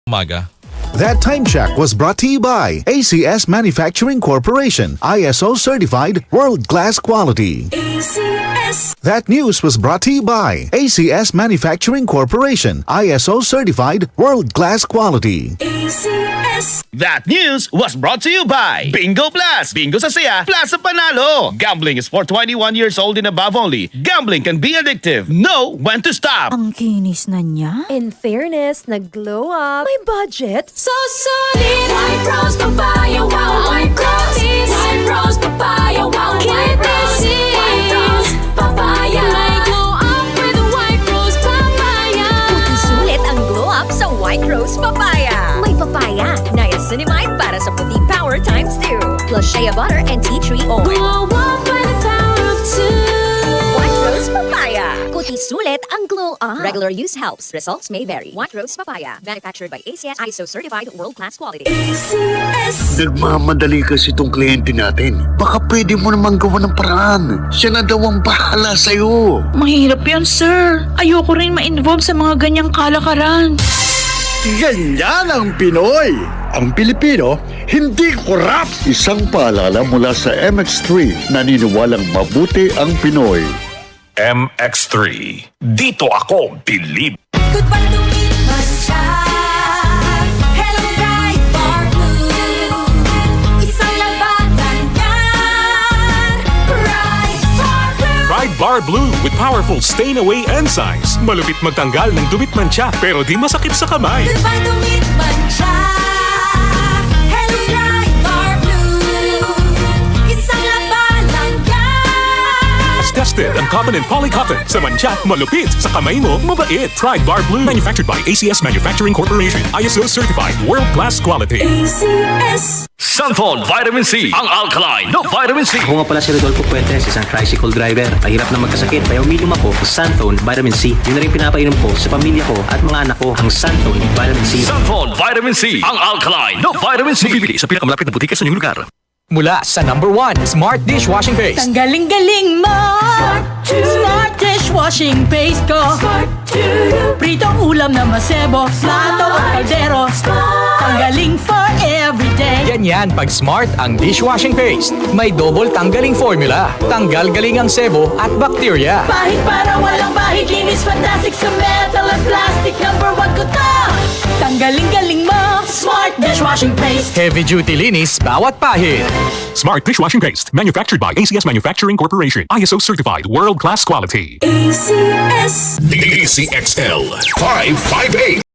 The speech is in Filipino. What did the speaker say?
Umaga. That Time Check was brought to you by ACS Manufacturing Corporation, ISO certified, world-class quality. ACS. That news was brought to you by ACS Manufacturing Corporation, ISO certified, world-class quality. ACS. That news was brought to you by Bingo Plus. Bingo sa saya, plus sa panalo. Gambling is for 21 years old and above only. Gambling can be addictive. Know when to stop. Ang kinis na niya. In fairness, nag-glow up. May budget. So solid. White Rose Papaya. Wow, White Rose. White Rose Papaya. Wow, White Rose. White Rose Papaya. May glow up with White Rose Papaya. Puting sulit ang glow up sa White Rose Papaya. May papaya, niacinamide para sa puting power times 2. Plus shea butter and tea tree oil. Glow up by the power of 2. White Rose Papaya. Kuti sulit ang glow up. Regular use helps. Results may vary. White Rose Papaya. Manufactured by ACS ISO certified world-class quality. ACS. Nagmamadali kasi itong kliyente natin. Baka pwede mo namang gawa ng paraan. Siya na daw ang bahala sa'yo. Mahirap yan, sir. Ayoko rin ma-involve sa mga ganyang kalakaran. Ganyan ang Pinoy. Ang Pilipino, hindi korap. Isang paalala mula sa MX3, naniniwalang mabuti ang Pinoy. MX3. Dito ako believe. Goodbye to me, Masya. Hello, bright bar blue. Isang labanan yan. Bright bar blue. Pride Bar Blue with powerful stain-away enzymes. Malupit magtanggal ng dumit mancha pero di masakit sa kamay. Goodbye to me, Masya. Hello, bright bar blue. Isang labanan yan. As tested ang cotton and polycotton. Sa mancha, malupit. Sa kamay mo, mabait. Pride Bar Blue. Manufactured by ACS Manufacturing Corporation. ISO certified. World-class quality. ACS. Sunfall Vitamin C. Ang alkaline no vitamin C. Ako nga pala si Rodolfo Puentes, isang tricycle driver. Mahirap na magkasakit, kaya uminom ako sa Santone Vitamin C. Yun na rin pinapainom ko sa pamilya ko at mga anak ko, ang Santone Vitamin C. Sunfall Vitamin C. Ang alkaline no vitamin C. Bibili sa pinakamalapit na butika sa inyong lugar. Mula sa #1 Smart Dishwashing Paste. Ang galing-galing mo! Smart dishwashing paste ko. Pritong ulam na masebo, plato at kaldero. Tanggaling for everyday. Ganyan pag Smart ang dishwashing paste. May double tanggaling formula. Tanggal galing ang sebo at bakterya. Bahid para walang bahid, linis fantastic sa metal at plastic. #1 ko to! Tanggaling-galing mo! Smart dishwashing paste. Heavy duty linis bawat pahid. Smart Dishwashing Paste. Manufactured by ACS Manufacturing Corporation. ISO certified. World-class quality. ACS. DCXL 558.